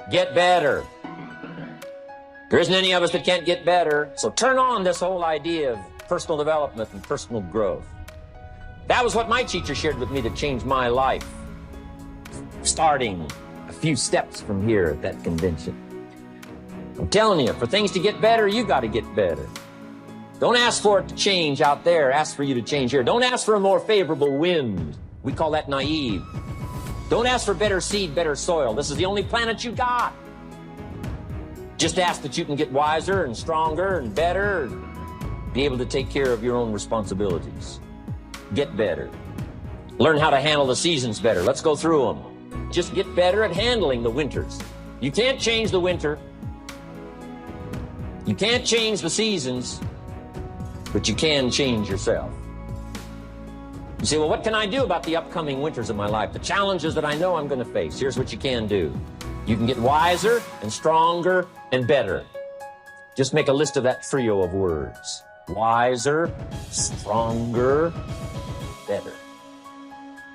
Get better. There isn't any of us that can't get better. So turn on this whole idea of personal development and personal growth. That was what my teacher shared with me to change my life. Starting a few steps from here at that convention. I'm telling you, for things to get better, you got to get better. Don't ask for it to change out there. Ask for you to change here. Don't ask for a more favorable wind. We call that naive. Don't ask for better seed, better soil. This is the only planet you got. Just ask that you can get wiser and stronger and better and be able to take care of your own responsibilities. Get better. Learn how to handle the seasons better. Let's go through them. Just get better at handling the winters. You can't change the winter. You can't change the seasons, but you can change yourself. You say, well, what can I do about the upcoming winters of my life? The challenges that I know I'm going to face. Here's what you can do. You can get wiser and stronger and better. Just make a list of that trio of words. Wiser, stronger, better.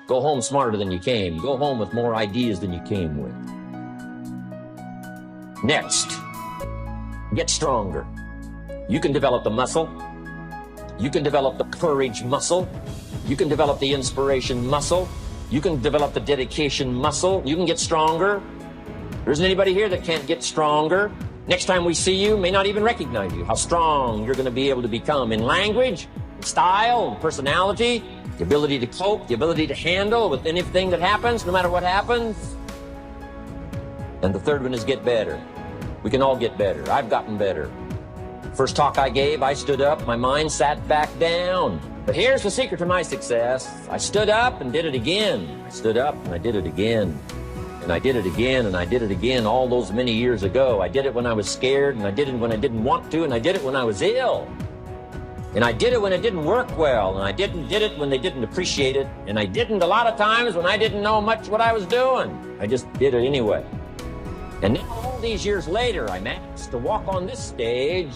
Go home smarter than you came. Go home with more ideas than you came with. Next, get stronger. You can develop the muscle. You can develop the courage muscle. You can develop the inspiration muscle. You can develop the dedication muscle. You can get stronger. There isn't anybody here that can't get stronger. Next time we see you, may not even recognize you. How strong you're going to be able to become in language, in style, in personality, the ability to cope, the ability to handle with anything that happens, no matter what happens. And the third one is get better. We can all get better. I've gotten better. First talk I gave, I stood up, my mind sat back down. But here's the secret to my success. I stood up and did it again. I stood up and I did it again. And I did it again, and I did it again all those many years ago. I did it when I was scared, and I did it when I didn't want to, and I did it when I was ill. And I did it when it didn't work well, and I did it when they didn't appreciate it, and I didn't a lot of times when I didn't know much what I was doing. I just did it anyway. And now all these years later, I'm asked to walk on this stage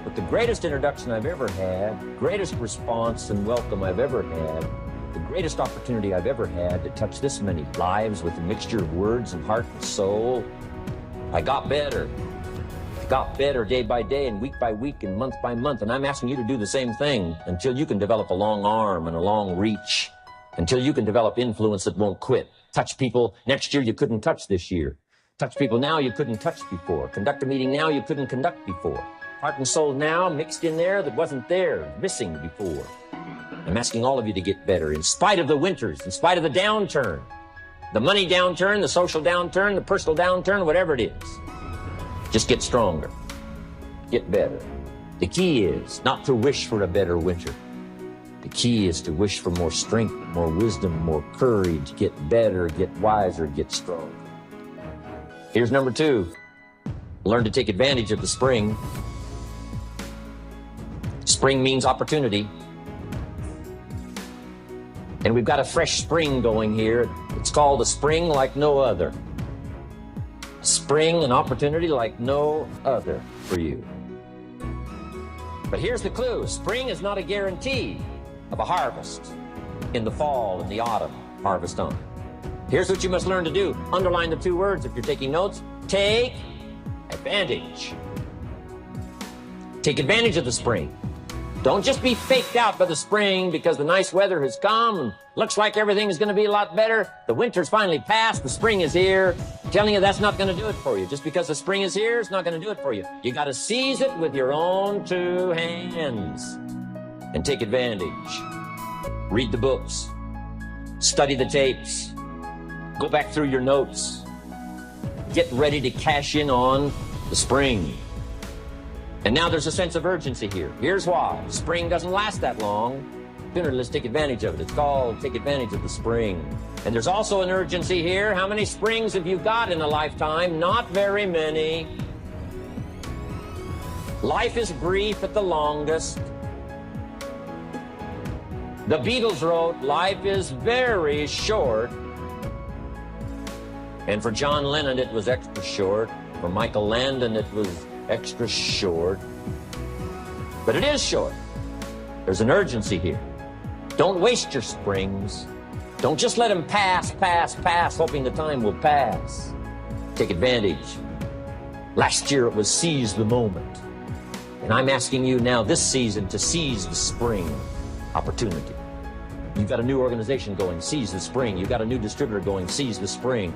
with the greatest introduction I've ever had, greatest response and welcome I've ever had, the greatest opportunity I've ever had to touch this many lives with a mixture of words and heart and soul. I got better. I got better day by day and week by week and month by month. And I'm asking you to do the same thing until you can develop a long arm and a long reach, until you can develop influence that won't quit. Touch people next year you couldn't touch this year. Touch people now you couldn't touch before. Conduct a meeting now you couldn't conduct before. Heart and soul now mixed in there that wasn't there, missing before. I'm asking all of you to get better in spite of the winters, in spite of the downturn, the money downturn, the social downturn, the personal downturn, whatever it is. Just get stronger. Get better. The key is not to wish for a better winter. The key is to wish for more strength, more wisdom, more courage, get better, get wiser, get stronger. Here's number 2. Learn to take advantage of the spring. Spring means opportunity. And we've got a fresh spring going here. It's called a spring like no other. A spring, an opportunity like no other for you. But here's the clue. Spring is not a guarantee of a harvest in the fall and the autumn, harvest on. Here's what you must learn to do. Underline the 2 words if you're taking notes. Take advantage. Take advantage of the spring. Don't just be faked out by the spring because the nice weather has come and looks like everything is going to be a lot better. The winter's finally passed. The spring is here. I'm telling you, that's not going to do it for you. Just because the spring is here, it's not going to do it for you. You got to seize it with your own 2 hands and take advantage. Read the books. Study the tapes. Go back through your notes. Get ready to cash in on the spring. And now there's a sense of urgency here. Here's why. Spring doesn't last that long. Sooner, let's take advantage of it. It's called take advantage of the spring. And there's also an urgency here. How many springs have you got in a lifetime? Not very many. Life is brief at the longest. The Beatles wrote, life is very short. And for John Lennon, it was extra short. For Michael Landon, it was extra short. But it is short. There's an urgency here. Don't waste your springs. Don't just let them pass, hoping the time will pass. Take advantage. Last year it was seize the moment. And I'm asking you now this season to seize the spring opportunity. You've got a new organization going, seize the spring. You've got a new distributor going, seize the spring.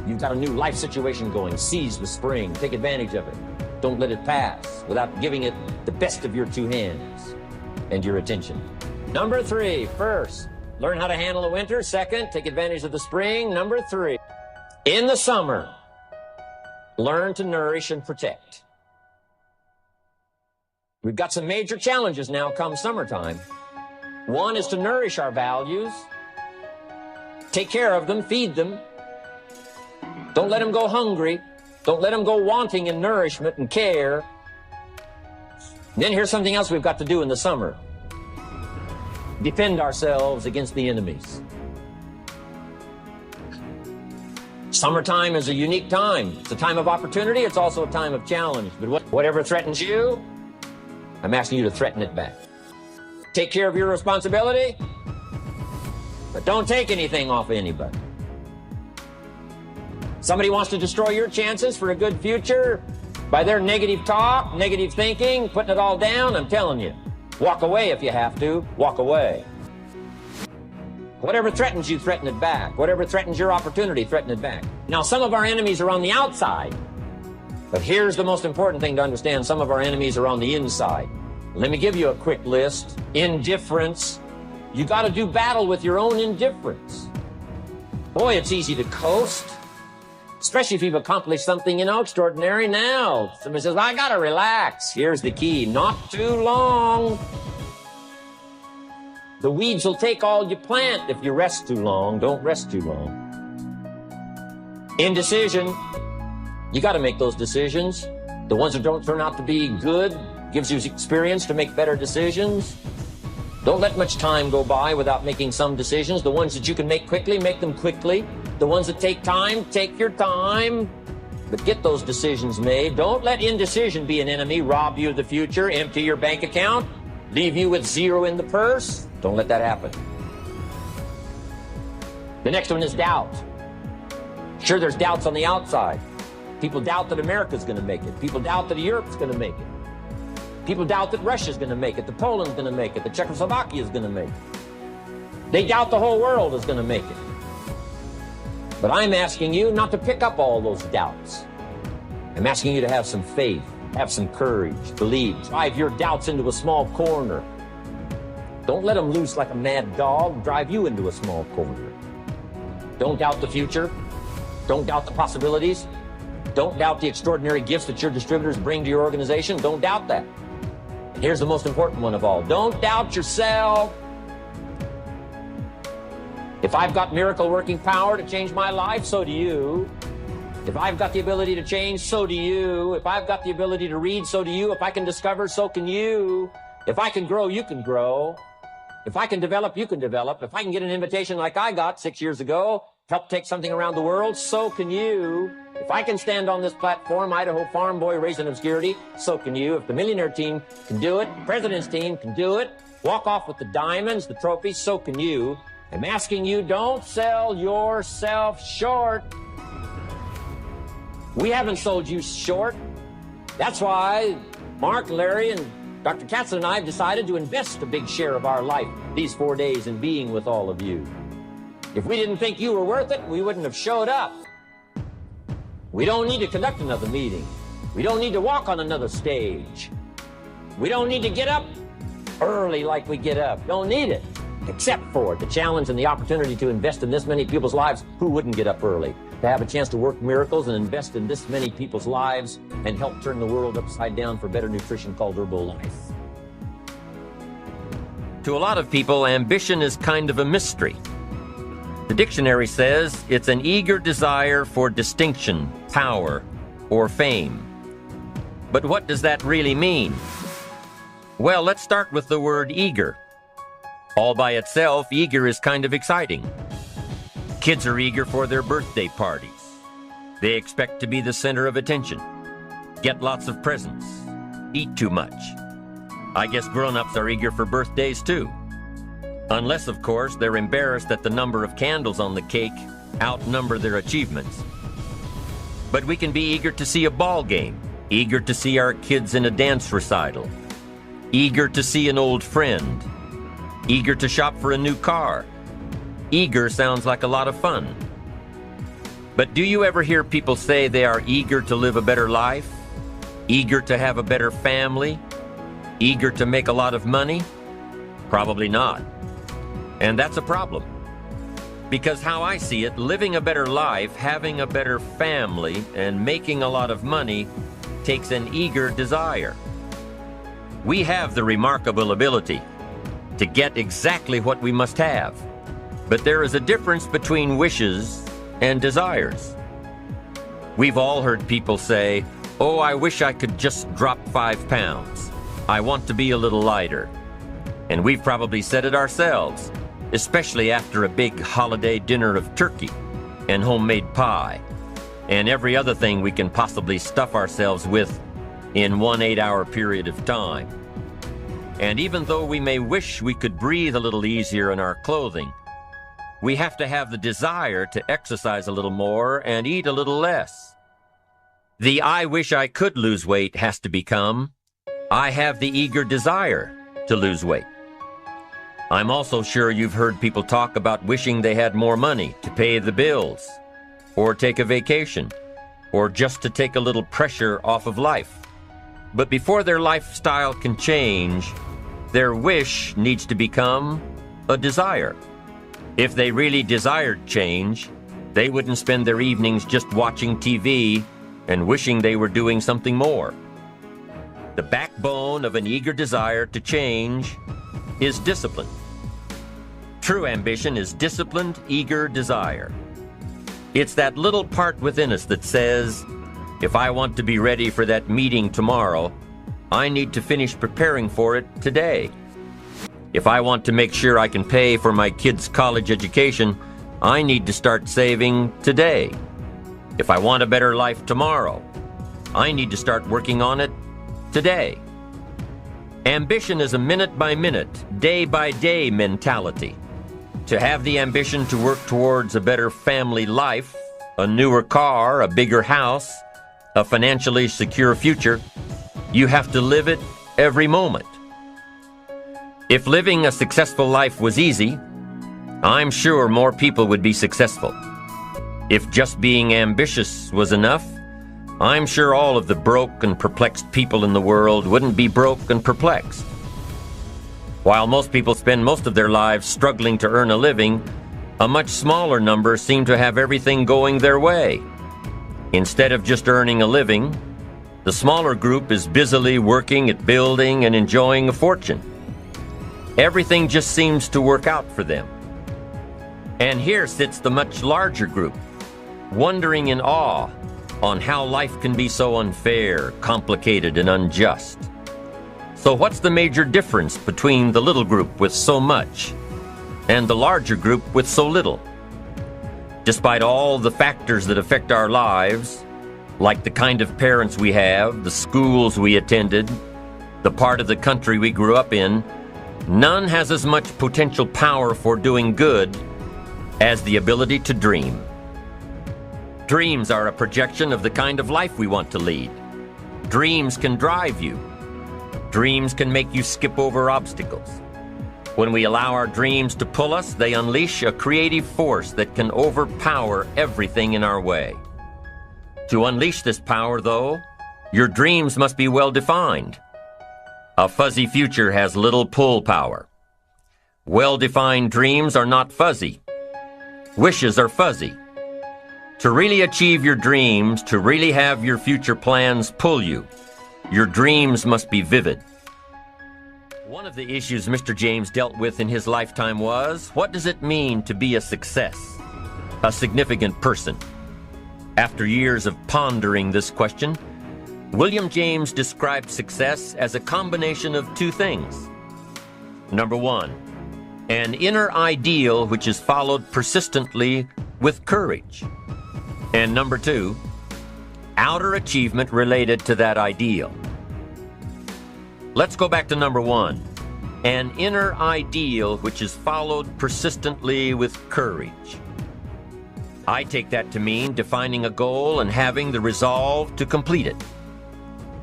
You've got a new life situation going, seize the spring. Take advantage of it. Don't let it pass without giving it the best of your two hands and your attention. Number 3, first, learn how to handle the winter. Second, take advantage of the spring. Number 3, in the summer, learn to nourish and protect. We've got some major challenges now come summertime. One is to nourish our values, take care of them, feed them. Don't let them go hungry. Don't let them go wanting in nourishment and care. And then here's something else we've got to do in the summer. Defend ourselves against the enemies. Summertime is a unique time. It's a time of opportunity. It's also a time of challenge. But whatever threatens you, I'm asking you to threaten it back. Take care of your responsibility, but don't take anything off of anybody. Somebody wants to destroy your chances for a good future by their negative talk, negative thinking, putting it all down. I'm telling you, walk away if you have to. Walk away. Whatever threatens you, threaten it back. Whatever threatens your opportunity, threaten it back. Now, some of our enemies are on the outside, but here's the most important thing to understand. Some of our enemies are on the inside. Let me give you a quick list. Indifference. You got to do battle with your own indifference. Boy, it's easy to coast, especially if you've accomplished something, extraordinary. Now, somebody says, I got to relax. Here's the key. Not too long. The weeds will take all you plant if you rest too long. Don't rest too long. Indecision. You got to make those decisions. The ones that don't turn out to be good gives you experience to make better decisions. Don't let much time go by without making some decisions. The ones that you can make quickly, make them quickly. The ones that take time, take your time. But get those decisions made. Don't let indecision be an enemy, rob you of the future, empty your bank account, leave you with zero in the purse. Don't let that happen. The next one is doubt. Sure, there's doubts on the outside. People doubt that America's going to make it. People doubt that Europe's going to make it. People doubt that Russia's going to make it, that Poland's going to make it, that Czechoslovakia's going to make it. They doubt the whole world is going to make it. But I'm asking you not to pick up all those doubts. I'm asking you to have some faith, have some courage, believe. Drive your doubts into a small corner. Don't let them loose like a mad dog, drive you into a small corner. Don't doubt the future. Don't doubt the possibilities. Don't doubt the extraordinary gifts that your distributors bring to your organization. Don't doubt that. And here's the most important one of all. Don't doubt yourself. If I've got miracle working power to change my life, so do you. If I've got the ability to change, so do you. If I've got the ability to read, so do you. If I can discover, so can you. If I can grow, you can grow. If I can develop, you can develop. If I can get an invitation like I got 6 years ago, help take something around the world, so can you. If I can stand on this platform, Idaho farm boy raised in obscurity, so can you. If the millionaire team can do it, the president's team can do it, walk off with the diamonds, the trophies, so can you. I'm asking you, don't sell yourself short. We haven't sold you short. That's why Mark, Larry, and Dr. Katzen and I have decided to invest a big share of our life these 4 days in being with all of you. If we didn't think you were worth it, we wouldn't have showed up. We don't need to conduct another meeting. We don't need to walk on another stage. We don't need to get up early like we get up. Don't need it. Except for the challenge and the opportunity to invest in this many people's lives who wouldn't get up early. To have a chance to work miracles and invest in this many people's lives and help turn the world upside down for better nutrition called Herbalife. To a lot of people, ambition is kind of a mystery. The dictionary says it's an eager desire for distinction, power, or fame. But what does that really mean? Well, let's start with the word eager. All by itself, eager is kind of exciting. Kids are eager for their birthday parties. They expect to be the center of attention, get lots of presents, eat too much. I guess grown-ups are eager for birthdays too. Unless, of course, they're embarrassed that the number of candles on the cake outnumber their achievements. But we can be eager to see a ball game, eager to see our kids in a dance recital, eager to see an old friend, eager to shop for a new car. Eager sounds like a lot of fun. But do you ever hear people say they are eager to live a better life? Eager to have a better family? Eager to make a lot of money? Probably not. And that's a problem. Because how I see it, living a better life, having a better family, and making a lot of money takes an eager desire. We have the remarkable ability to get exactly what we must have. But there is a difference between wishes and desires. We've all heard people say, "Oh, I wish I could just drop 5 pounds. I want to be a little lighter." And we've probably said it ourselves, especially after a big holiday dinner of turkey and homemade pie and every other thing we can possibly stuff ourselves with in one 8-hour period of time. And even though we may wish we could breathe a little easier in our clothing, we have to have the desire to exercise a little more and eat a little less. The "I wish I could lose weight" has to become, "I have the eager desire to lose weight." I'm also sure you've heard people talk about wishing they had more money to pay the bills, or take a vacation, or just to take a little pressure off of life. But before their lifestyle can change, their wish needs to become a desire. If they really desired change, they wouldn't spend their evenings just watching TV and wishing they were doing something more. The backbone of an eager desire to change is discipline. True ambition is disciplined, eager desire. It's that little part within us that says, if I want to be ready for that meeting tomorrow, I need to finish preparing for it today. If I want to make sure I can pay for my kids' college education, I need to start saving today. If I want a better life tomorrow, I need to start working on it today. Ambition is a minute-by-minute, day-by-day mentality. To have the ambition to work towards a better family life, a newer car, a bigger house, a financially secure future, you have to live it every moment. If living a successful life was easy, I'm sure more people would be successful. If just being ambitious was enough, I'm sure all of the broke and perplexed people in the world wouldn't be broke and perplexed. While most people spend most of their lives struggling to earn a living, a much smaller number seem to have everything going their way. Instead of just earning a living, the smaller group is busily working at building and enjoying a fortune. Everything just seems to work out for them. And here sits the much larger group, wondering in awe on how life can be so unfair, complicated, and unjust. So what's the major difference between the little group with so much and the larger group with so little? Despite all the factors that affect our lives, like the kind of parents we have, the schools we attended, the part of the country we grew up in, none has as much potential power for doing good as the ability to dream. Dreams are a projection of the kind of life we want to lead. Dreams can drive you. Dreams can make you skip over obstacles. When we allow our dreams to pull us, they unleash a creative force that can overpower everything in our way. To unleash this power, though, your dreams must be well defined. A fuzzy future has little pull power. Well-defined dreams are not fuzzy. Wishes are fuzzy. To really achieve your dreams, to really have your future plans pull you, your dreams must be vivid. One of the issues Mr. James dealt with in his lifetime was, what does it mean to be a success, a significant person? After years of pondering this question, William James described success as a combination of two things. Number one, an inner ideal which is followed persistently with courage. And number two, outer achievement related to that ideal. Let's go back to number one, an inner ideal which is followed persistently with courage. I take that to mean defining a goal and having the resolve to complete it.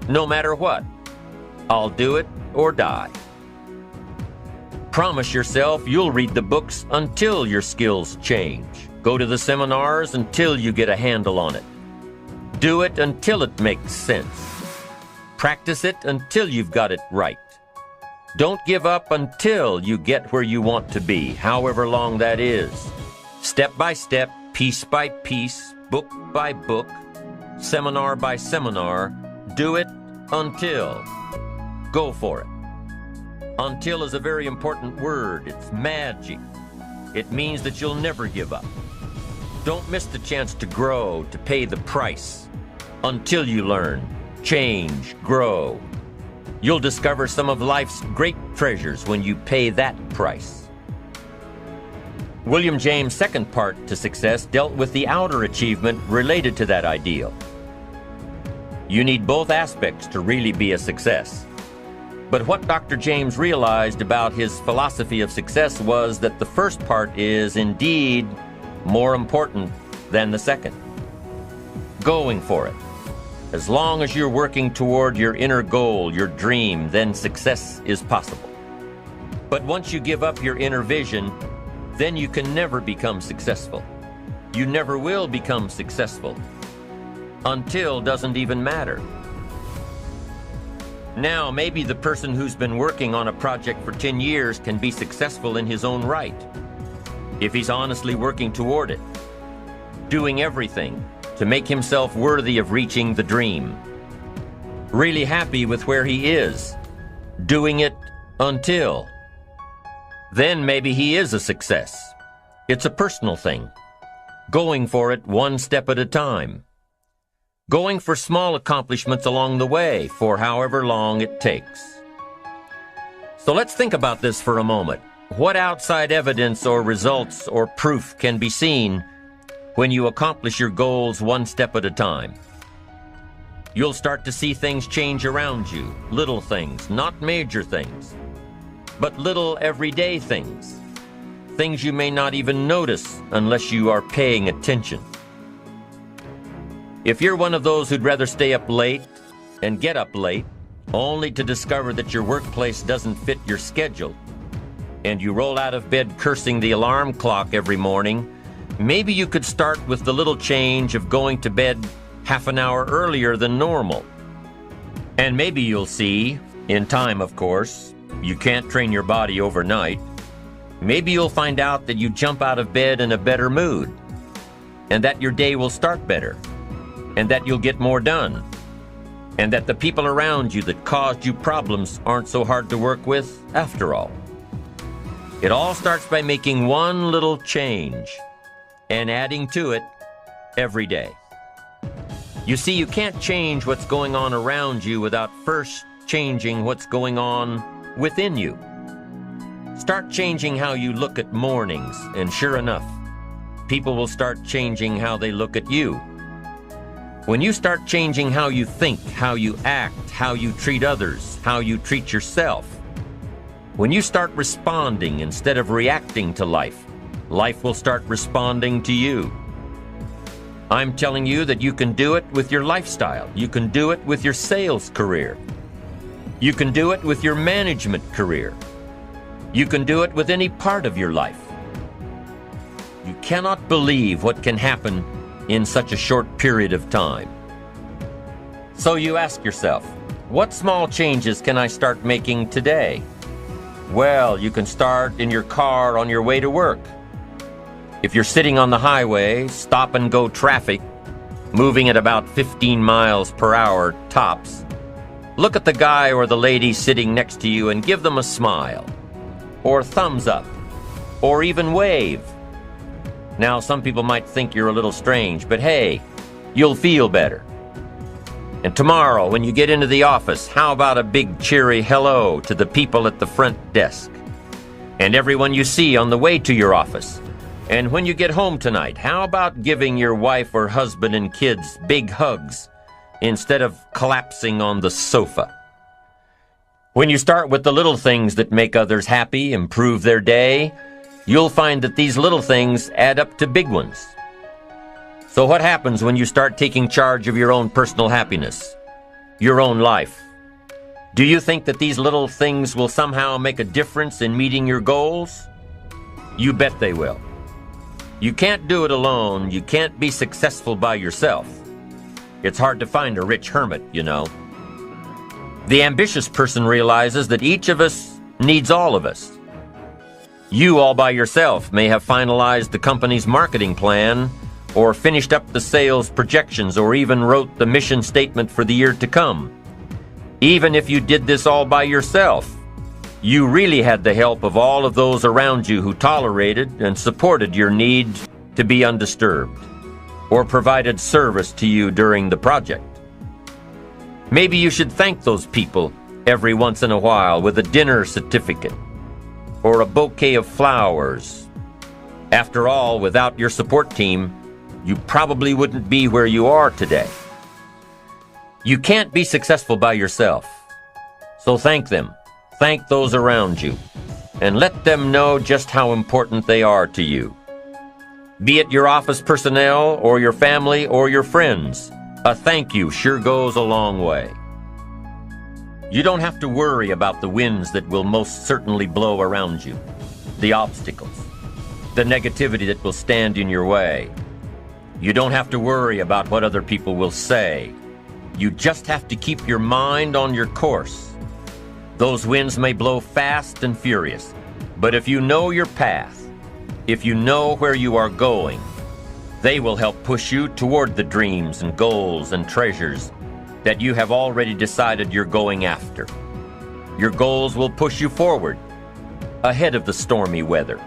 No matter what, I'll do it or die. Promise yourself you'll read the books until your skills change. Go to the seminars until you get a handle on it. Do it until it makes sense. Practice it until you've got it right. Don't give up until you get where you want to be, however long that is. Step by step, piece by piece, book by book, seminar by seminar, do it until. Go for it. Until is a very important word. It's magic. It means that you'll never give up. Don't miss the chance to grow, to pay the price. Until you learn, change, grow. You'll discover some of life's great treasures when you pay that price. William James' second part to success dealt with the outer achievement related to that ideal. You need both aspects to really be a success. But what Dr. James realized about his philosophy of success was that the first part is indeed more important than the second. Going for it. As long as you're working toward your inner goal, your dream, then success is possible. But once you give up your inner vision, then you can never become successful. You never will become successful. Until doesn't even matter. Now, maybe the person who's been working on a project for 10 years can be successful in his own right, if he's honestly working toward it, doing everything to make himself worthy of reaching the dream, really happy with where he is, doing it until. Then maybe he is a success. It's a personal thing, going for it one step at a time. Going for small accomplishments along the way for however long it takes. So let's think about this for a moment. What outside evidence or results or proof can be seen when you accomplish your goals one step at a time? You'll start to see things change around you, little things, not major things, but little everyday things, things you may not even notice unless you are paying attention. If you're one of those who'd rather stay up late and get up late, only to discover that your workplace doesn't fit your schedule, and you roll out of bed cursing the alarm clock every morning, maybe you could start with the little change of going to bed half an hour earlier than normal. And maybe you'll see, in time of course, you can't train your body overnight, maybe you'll find out that you jump out of bed in a better mood, and that your day will start better, and that you'll get more done, and that the people around you that caused you problems aren't so hard to work with after all. It all starts by making one little change and adding to it every day. You see, you can't change what's going on around you without first changing what's going on within you. Start changing how you look at mornings, and sure enough, people will start changing how they look at you. When you start changing how you think, how you act, how you treat others, how you treat yourself, when you start responding instead of reacting to life, life will start responding to you. I'm telling you that you can do it with your lifestyle. You can do it with your sales career. You can do it with your management career. You can do it with any part of your life. You cannot believe what can happen in such a short period of time. So you ask yourself, what small changes can I start making today? Well, you can start in your car on your way to work. If you're sitting on the highway, stop and go traffic, moving at about 15 miles per hour tops, look at the guy or the lady sitting next to you and give them a smile, or thumbs up, or even wave. Now, some people might think you're a little strange, but hey, you'll feel better. And tomorrow, when you get into the office, how about a big cheery hello to the people at the front desk, and everyone you see on the way to your office? And when you get home tonight, how about giving your wife or husband and kids big hugs instead of collapsing on the sofa? When you start with the little things that make others happy, improve their day, you'll find that these little things add up to big ones. So what happens when you start taking charge of your own personal happiness, your own life? Do you think that these little things will somehow make a difference in meeting your goals? You bet they will. You can't do it alone. You can't be successful by yourself. It's hard to find a rich hermit, you know. The ambitious person realizes that each of us needs all of us. You all by yourself may have finalized the company's marketing plan, or finished up the sales projections, or even wrote the mission statement for the year to come. Even if you did this all by yourself, you really had the help of all of those around you who tolerated and supported your need to be undisturbed, or provided service to you during the project. Maybe you should thank those people every once in a while with a dinner certificate or a bouquet of flowers. After all, without your support team, you probably wouldn't be where you are today. You can't be successful by yourself, so thank them. Thank those around you, and let them know just how important they are to you. Be it your office personnel or your family or your friends, a thank you sure goes a long way. You don't have to worry about the winds that will most certainly blow around you, the obstacles, the negativity that will stand in your way. You don't have to worry about what other people will say. You just have to keep your mind on your course. Those winds may blow fast and furious, but if you know your path, if you know where you are going, they will help push you toward the dreams and goals and treasures that you have already decided you're going after. Your goals will push you forward, ahead of the stormy weather.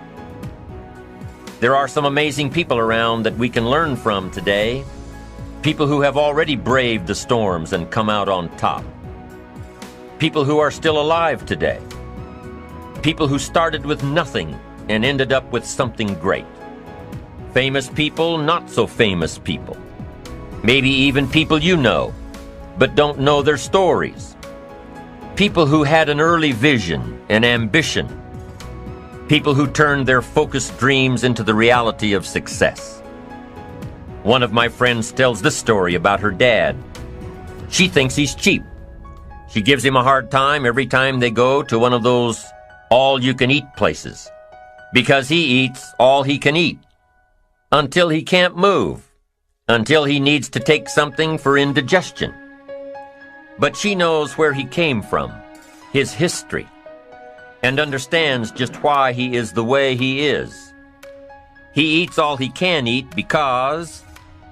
There are some amazing people around that we can learn from today. People who have already braved the storms and come out on top. People who are still alive today. People who started with nothing and ended up with something great. Famous people, not so famous people. Maybe even people you know, but don't know their stories. People who had an early vision and ambition. People who turned their focused dreams into the reality of success. One of my friends tells this story about her dad. She thinks he's cheap. She gives him a hard time every time they go to one of those all-you-can-eat places, because he eats all he can eat, until he can't move, until he needs to take something for indigestion. But she knows where he came from, his history, and understands just why he is the way he is. He eats all he can eat because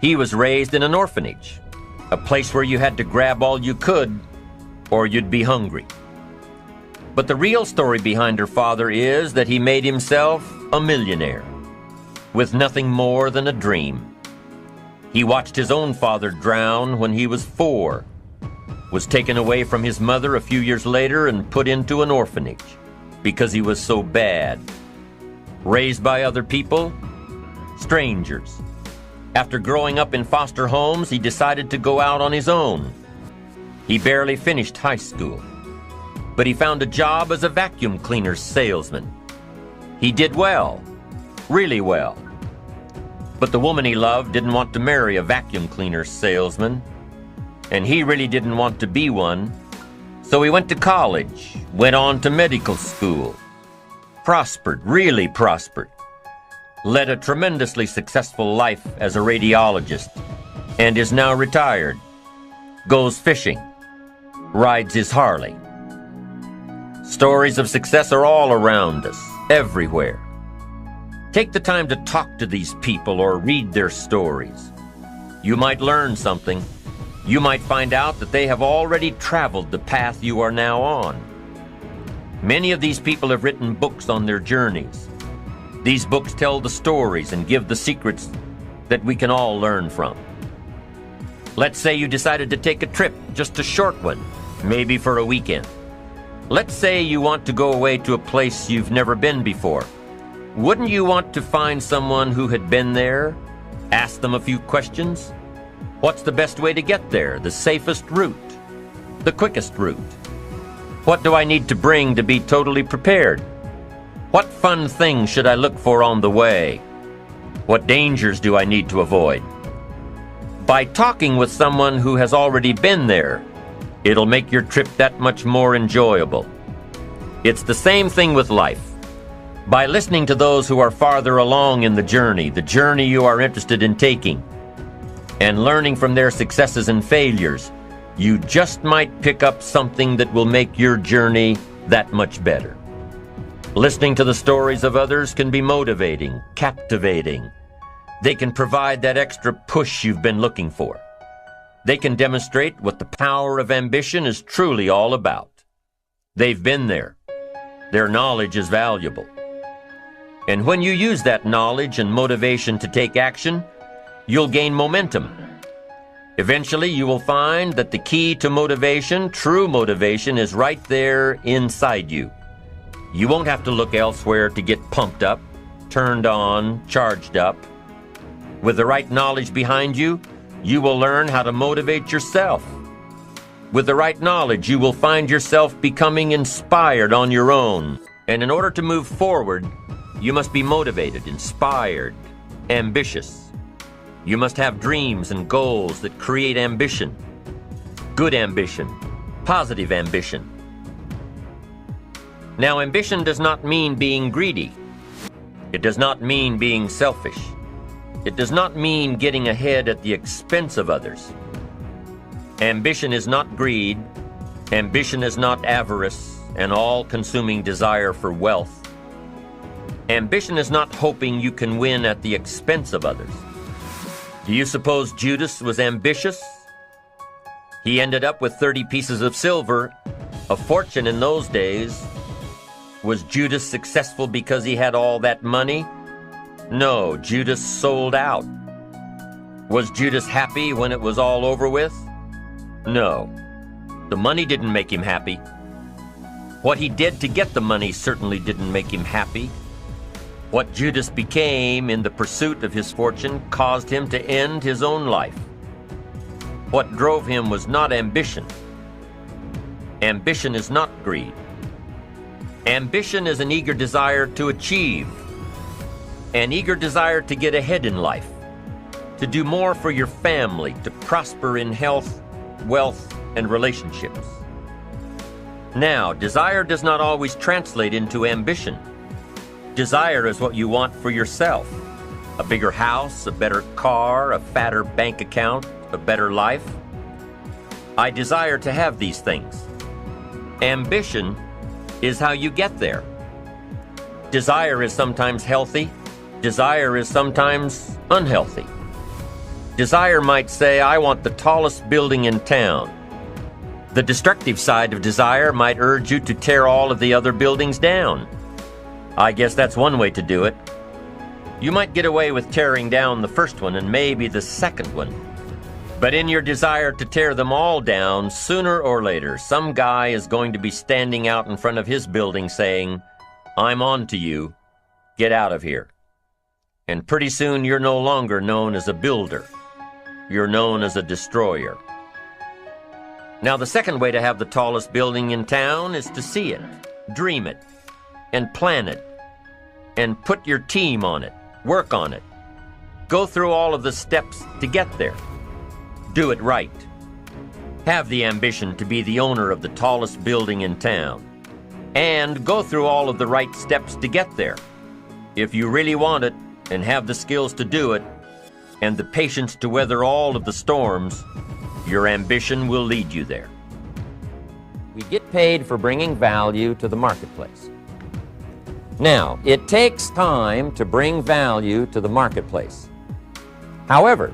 he was raised in an orphanage, a place where you had to grab all you could or you'd be hungry. But the real story behind her father is that he made himself a millionaire with nothing more than a dream. He watched his own father drown when he was 4, was taken away from his mother a few years later and put into an orphanage because he was so bad. Raised by other people, strangers. After growing up in foster homes, he decided to go out on his own. He barely finished high school, but he found a job as a vacuum cleaner salesman. He did well, really well. But the woman he loved didn't want to marry a vacuum cleaner salesman, and he really didn't want to be one. So he went to college, went on to medical school, prospered, really prospered, led a tremendously successful life as a radiologist, and is now retired, goes fishing, rides his Harley. Stories of success are all around us, everywhere. Take the time to talk to these people or read their stories. You might learn something. You might find out that they have already traveled the path you are now on. Many of these people have written books on their journeys. These books tell the stories and give the secrets that we can all learn from. Let's say you decided to take a trip, just a short one, maybe for a weekend. Let's say you want to go away to a place you've never been before. Wouldn't you want to find someone who had been there? Ask them a few questions? What's the best way to get there? The safest route? The quickest route? What do I need to bring to be totally prepared? What fun things should I look for on the way? What dangers do I need to avoid? By talking with someone who has already been there, it'll make your trip that much more enjoyable. It's the same thing with life. By listening to those who are farther along in the journey you are interested in taking, and learning from their successes and failures, you just might pick up something that will make your journey that much better. Listening to the stories of others can be motivating, captivating. They can provide that extra push you've been looking for. They can demonstrate what the power of ambition is truly all about. They've been there. Their knowledge is valuable. And when you use that knowledge and motivation to take action, you'll gain momentum. Eventually, you will find that the key to motivation, true motivation, is right there inside you. You won't have to look elsewhere to get pumped up, turned on, charged up. With the right knowledge behind you, you will learn how to motivate yourself. With the right knowledge, you will find yourself becoming inspired on your own. And in order to move forward, you must be motivated, inspired, ambitious. You must have dreams and goals that create ambition. Good ambition, positive ambition. Now, ambition does not mean being greedy. It does not mean being selfish. It does not mean getting ahead at the expense of others. Ambition is not greed. Ambition is not avarice, an all-consuming desire for wealth. Ambition is not hoping you can win at the expense of others. Do you suppose Judas was ambitious? He ended up with 30 pieces of silver, a fortune in those days. Was Judas successful because he had all that money? No, Judas sold out. Was Judas happy when it was all over with? No. The money didn't make him happy. What he did to get the money certainly didn't make him happy. What Judas became in the pursuit of his fortune caused him to end his own life. What drove him was not ambition. Ambition is not greed. Ambition is an eager desire to achieve, an eager desire to get ahead in life, to do more for your family, to prosper in health, wealth, and relationships. Now, desire does not always translate into ambition. Desire is what you want for yourself. A bigger house, a better car, a fatter bank account, a better life. I desire to have these things. Ambition is how you get there. Desire is sometimes healthy. Desire is sometimes unhealthy. Desire might say, I want the tallest building in town. The destructive side of desire might urge you to tear all of the other buildings down. I guess that's one way to do it. You might get away with tearing down the first one and maybe the second one. But in your desire to tear them all down, sooner or later, some guy is going to be standing out in front of his building saying, I'm on to you. Get out of here. And pretty soon you're no longer known as a builder. You're known as a destroyer. Now, the second way to have the tallest building in town is to see it, dream it, and plan it, and put your team on it, work on it. Go through all of the steps to get there. Do it right. Have the ambition to be the owner of the tallest building in town. And go through all of the right steps to get there. If you really want it, and have the skills to do it, and the patience to weather all of the storms, your ambition will lead you there. We get paid for bringing value to the marketplace. Now, it takes time to bring value to the marketplace. However,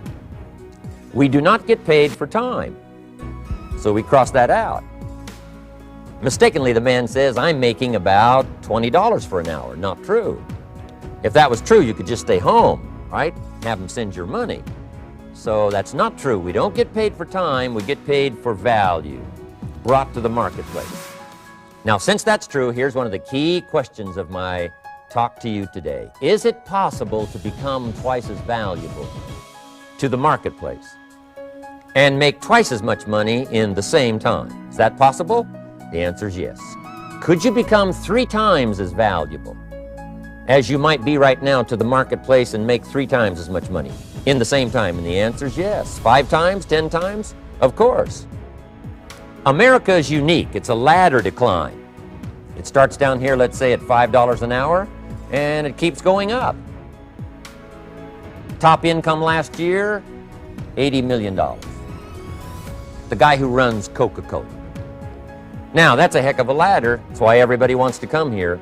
we do not get paid for time, so we cross that out. Mistakenly, the man says, I'm making about $20 for an hour. Not true. If that was true, you could just stay home, right? Have them send your money. So that's not true. We don't get paid for time, we get paid for value brought to the marketplace. Now, since that's true, here's one of the key questions of my talk to you today. Is it possible to become twice as valuable to the marketplace and make twice as much money in the same time? Is that possible? The answer is yes. Could you become 3 times as valuable as you might be right now to the marketplace and make 3 times as much money in the same time? And the answer is yes. 5 times, 10 times? Of course. America is unique. It's a ladder to climb. It starts down here, let's say, at $5 an hour, and it keeps going up. Top income last year, $80 million. The guy who runs Coca-Cola. Now, that's a heck of a ladder. That's why everybody wants to come here,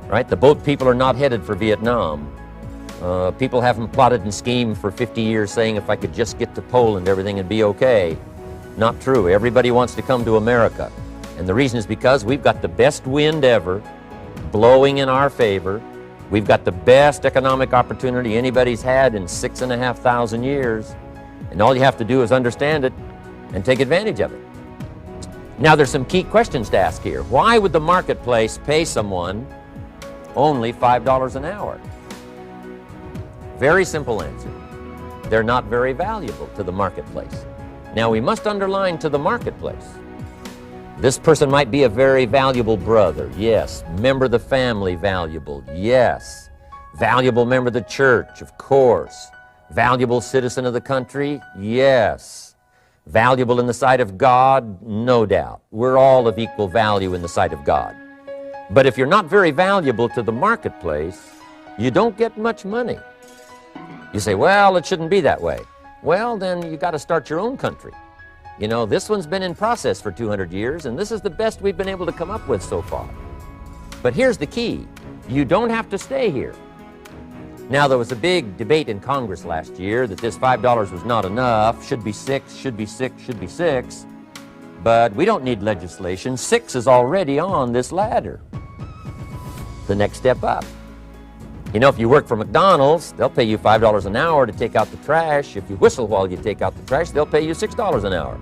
right? The boat people are not headed for Vietnam. People haven't plotted and schemed for 50 years saying if I could just get to Poland, everything would be okay. Not true. Everybody wants to come to America. And the reason is because we've got the best wind ever blowing in our favor. We've got the best economic opportunity anybody's had in 6,500 years. And all you have to do is understand it and take advantage of it. Now, there's some key questions to ask here. Why would the marketplace pay someone only $5 an hour? Very simple answer. They're not very valuable to the marketplace. Now, we must underline to the marketplace. This person might be a very valuable brother, yes. Member of the family, valuable, yes. Valuable member of the church, of course. Valuable citizen of the country, yes. Valuable in the sight of God, no doubt. We're all of equal value in the sight of God. But if you're not very valuable to the marketplace, you don't get much money. You say, well, it shouldn't be that way. Well, then you got to start your own country. You know, this one's been in process for 200 years, and this is the best we've been able to come up with so far. But here's the key. You don't have to stay here. Now, there was a big debate in Congress last year that this $5 was not enough, should be 6, should be 6, should be 6. But we don't need legislation. 6 is already on this ladder. The next step up. You know, if you work for McDonald's, they'll pay you $5 an hour to take out the trash. If you whistle while you take out the trash, they'll pay you $6 an hour.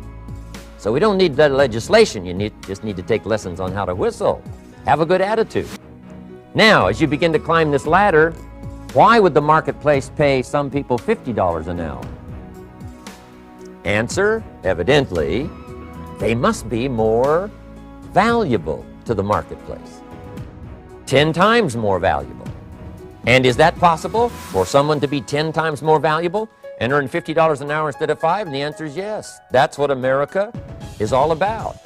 So we don't need that legislation. You just need to take lessons on how to whistle. Have a good attitude. Now, as you begin to climb this ladder, why would the marketplace pay some people $50 an hour? Answer, evidently, they must be more valuable to the marketplace. 10 times more valuable. And is that possible for someone to be 10 times more valuable and earn $50 an hour instead of 5? And the answer is yes. That's what America is all about.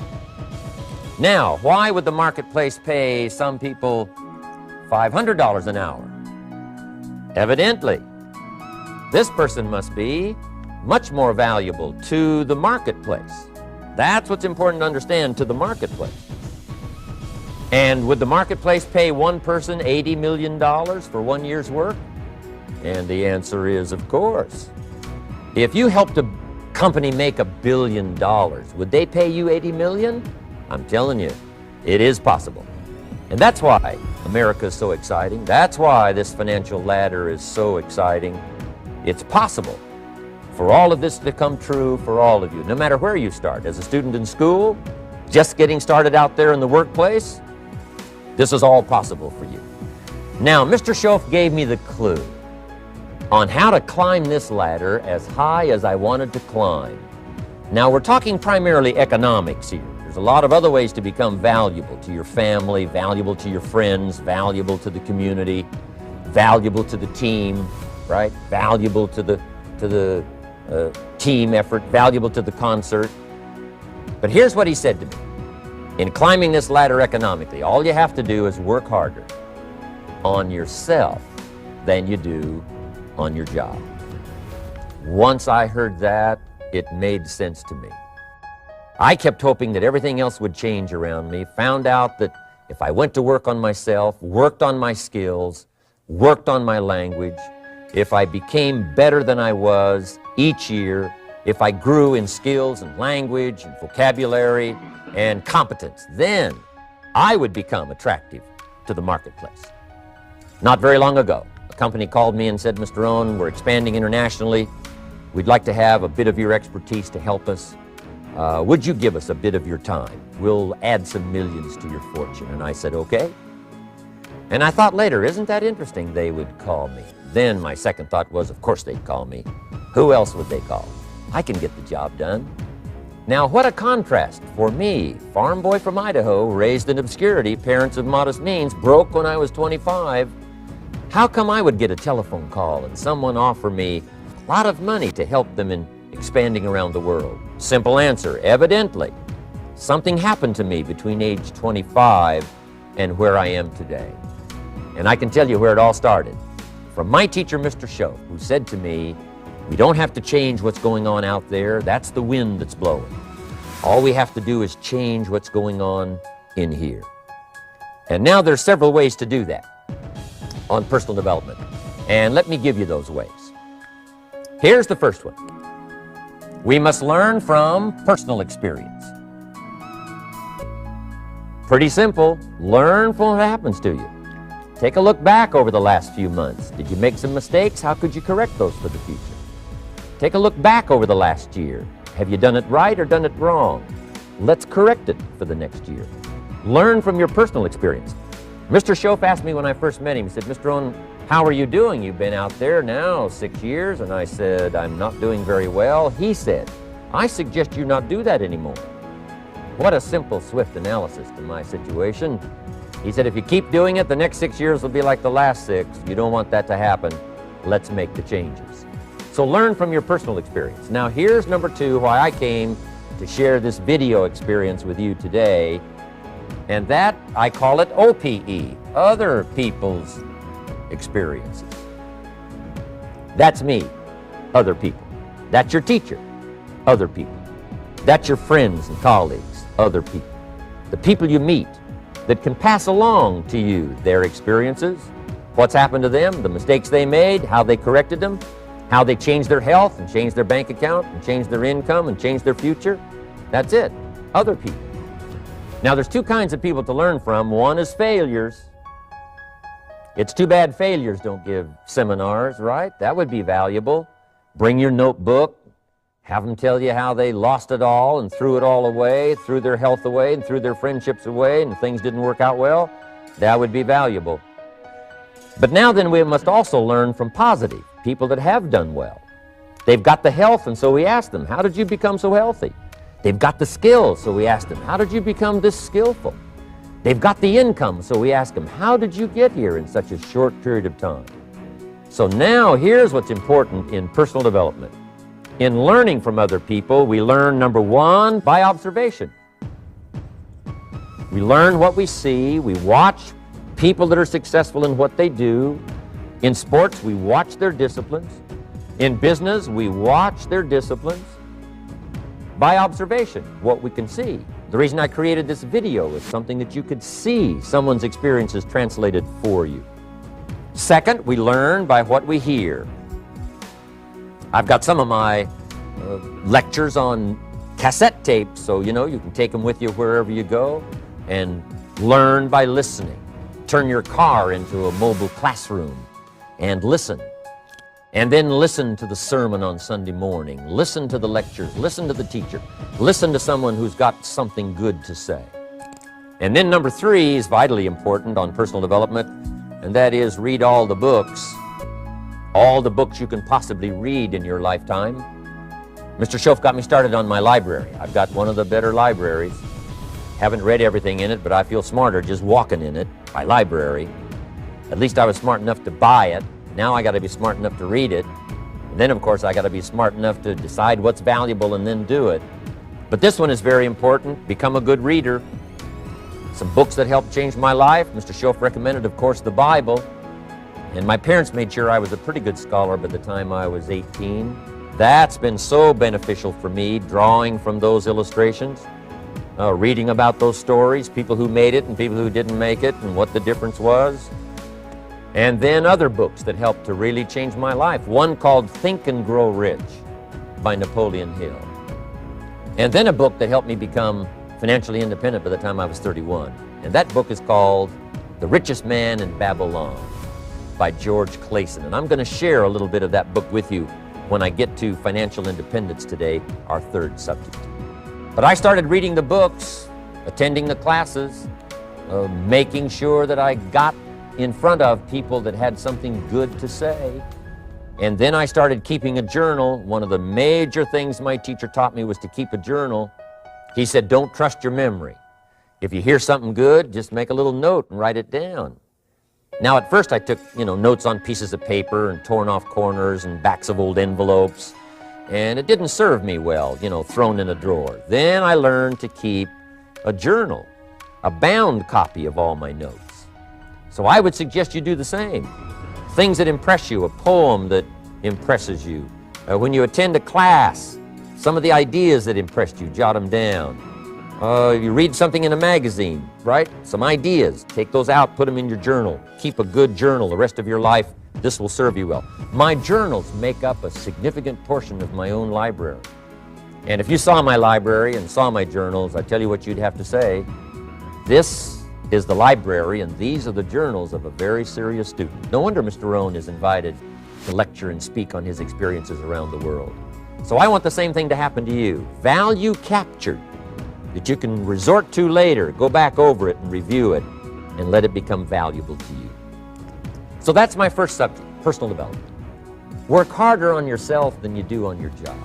Now, why would the marketplace pay some people $500 an hour? Evidently, this person must be much more valuable to the marketplace. That's what's important to understand, to the marketplace. And would the marketplace pay one person $80 million for 1 year's work? And the answer is, of course. If you helped a company make $1 billion, would they pay you $80 million? I'm telling you, it is possible. And that's why America is so exciting. That's why this financial ladder is so exciting. It's possible for all of this to come true for all of you, no matter where you start. As a student in school, just getting started out there in the workplace, this is all possible for you. Now, Mr. Schoaf gave me the clue on how to climb this ladder as high as I wanted to climb. Now, we're talking primarily economics here. There's a lot of other ways to become valuable to your family, valuable to your friends, valuable to the community, valuable to the team, right? Valuable to the team effort, valuable to the concert. But here's what he said to me. In climbing this ladder economically, all you have to do is work harder on yourself than you do on your job. Once I heard that, it made sense to me. I kept hoping that everything else would change around me, found out that if I went to work on myself, worked on my skills, worked on my language, if I became better than I was each year, if I grew in skills and language and vocabulary and competence, then I would become attractive to the marketplace. Not very long ago, a company called me and said, Mr. Rohn, we're expanding internationally. We'd like to have a bit of your expertise to help us. Would you give us a bit of your time? We'll add some millions to your fortune. And I said, okay. And I thought later, isn't that interesting? They would call me. Then my second thought was, of course they'd call me. Who else would they call? I can get the job done. Now, what a contrast for me, farm boy from Idaho, raised in obscurity, parents of modest means, broke when I was 25, How come I would get a telephone call and someone offer me a lot of money to help them in expanding around the world? Simple answer, evidently. Something happened to me between age 25 and where I am today. And I can tell you where it all started. From my teacher, Mr. Show, who said to me, we don't have to change what's going on out there. That's the wind that's blowing. All we have to do is change what's going on in here. And now there's several ways to do that on personal development. And let me give you those ways. Here's the first one. We must learn from personal experience. Pretty simple. Learn from what happens to you. Take a look back over the last few months. Did you make some mistakes? How could you correct those for the future? Take a look back over the last year. Have you done it right or done it wrong? Let's correct it for the next year. Learn from your personal experience. Mr. Shoaf asked me when I first met him, he said, Mr. Rohn, how are you doing? You've been out there now 6 years. And I said, I'm not doing very well. He said, I suggest you not do that anymore. What a simple, swift analysis to my situation. He said, if you keep doing it, the next 6 years will be like the last 6. You don't want that to happen. Let's make the changes. So learn from your personal experience. Now here's number 2, why I came to share this video experience with you today. And that, I call it OPE, other people's experiences. That's me, other people. That's your teacher, other people. That's your friends and colleagues, other people. The people you meet that can pass along to you their experiences, what's happened to them, the mistakes they made, how they corrected them, how they changed their health and changed their bank account and changed their income and changed their future. That's it, other people. Now there's 2 kinds of people to learn from. One is failures. It's too bad failures don't give seminars, right? That would be valuable. Bring your notebook, have them tell you how they lost it all and threw it all away, threw their health away and threw their friendships away and things didn't work out well. That would be valuable. But now then we must also learn from positive, people that have done well. They've got the health, and so we ask them, how did you become so healthy? They've got the skills, so we ask them, how did you become this skillful? They've got the income, so we ask them, how did you get here in such a short period of time? So now here's what's important in personal development. In learning from other people, we learn, number 1, by observation. We learn what we see. We watch people that are successful in what they do. In sports, we watch their disciplines. In business, we watch their disciplines. By observation, what we can see. The reason I created this video is something that you could see someone's experiences translated for you. Second, we learn by what we hear. I've got some of my lectures on cassette tapes, so you can take them with you wherever you go and learn by listening. Turn your car into a mobile classroom and listen. And then listen to the sermon on Sunday morning. Listen to the lectures. Listen to the teacher. Listen to someone who's got something good to say. And then number 3 is vitally important on personal development, and that is read all the books. All the books you can possibly read in your lifetime. Mr. Shoaf got me started on my library. I've got one of the better libraries. Haven't read everything in it, but I feel smarter just walking in it. My library. At least I was smart enough to buy it. Now I got to be smart enough to read it. And then, of course, I got to be smart enough to decide what's valuable and then do it. But this one is very important. Become a good reader. Some books that helped change my life. Mr. Shoaf recommended, of course, the Bible. And my parents made sure I was a pretty good scholar by the time I was 18. That's been so beneficial for me, drawing from those illustrations, reading about those stories, people who made it and people who didn't make it and what the difference was. And then other books that helped to really change my life. One called Think and Grow Rich by Napoleon Hill. And then a book that helped me become financially independent by the time I was 31. And that book is called The Richest Man in Babylon by George Clayson. And I'm going to share a little bit of that book with you when I get to financial independence today, our 3rd subject. But I started reading the books, attending the classes, making sure that I got in front of people that had something good to say. And then I started keeping a journal. One of the major things my teacher taught me was to keep a journal. He said, don't trust your memory. If you hear something good, just make a little note and write it down. Now, at first I took, notes on pieces of paper and torn off corners and backs of old envelopes, and it didn't serve me well, thrown in a drawer. Then I learned to keep a journal, a bound copy of all my notes. So I would suggest you do the same. Things that impress you, a poem that impresses you. When you attend a class, some of the ideas that impressed you, jot them down. You read something in a magazine, right? Some ideas, take those out, put them in your journal. Keep a good journal the rest of your life. This will serve you well. My journals make up a significant portion of my own library. And if you saw my library and saw my journals, I tell you what you'd have to say. This is the library, and these are the journals of a very serious student. No wonder Mr. Rohn is invited to lecture and speak on his experiences around the world. So I want the same thing to happen to you. Value captured that you can resort to later, go back over it and review it, and let it become valuable to you. So that's my first subject, personal development. Work harder on yourself than you do on your job.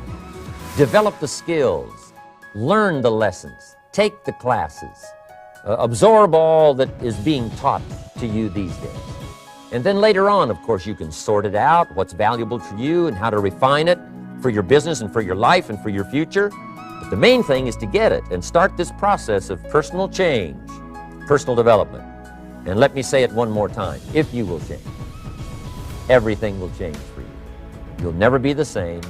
Develop the skills, learn the lessons, take the classes, absorb all that is being taught to you these days. And then later on, of course, you can sort it out, what's valuable to you and how to refine it for your business and for your life and for your future. But the main thing is to get it and start this process of personal change, personal development. And let me say it one more time. If you will change, everything will change for you. You'll never be the same.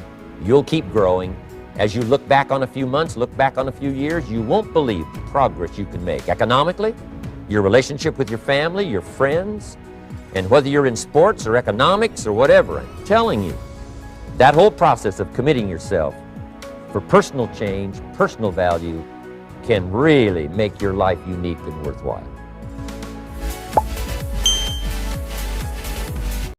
You'll keep growing. As you look back on a few months, look back on a few years, you won't believe the progress you can make economically, your relationship with your family, your friends, and whether you're in sports or economics or whatever. I'm telling you, that whole process of committing yourself for personal change, personal value, can really make your life unique and worthwhile.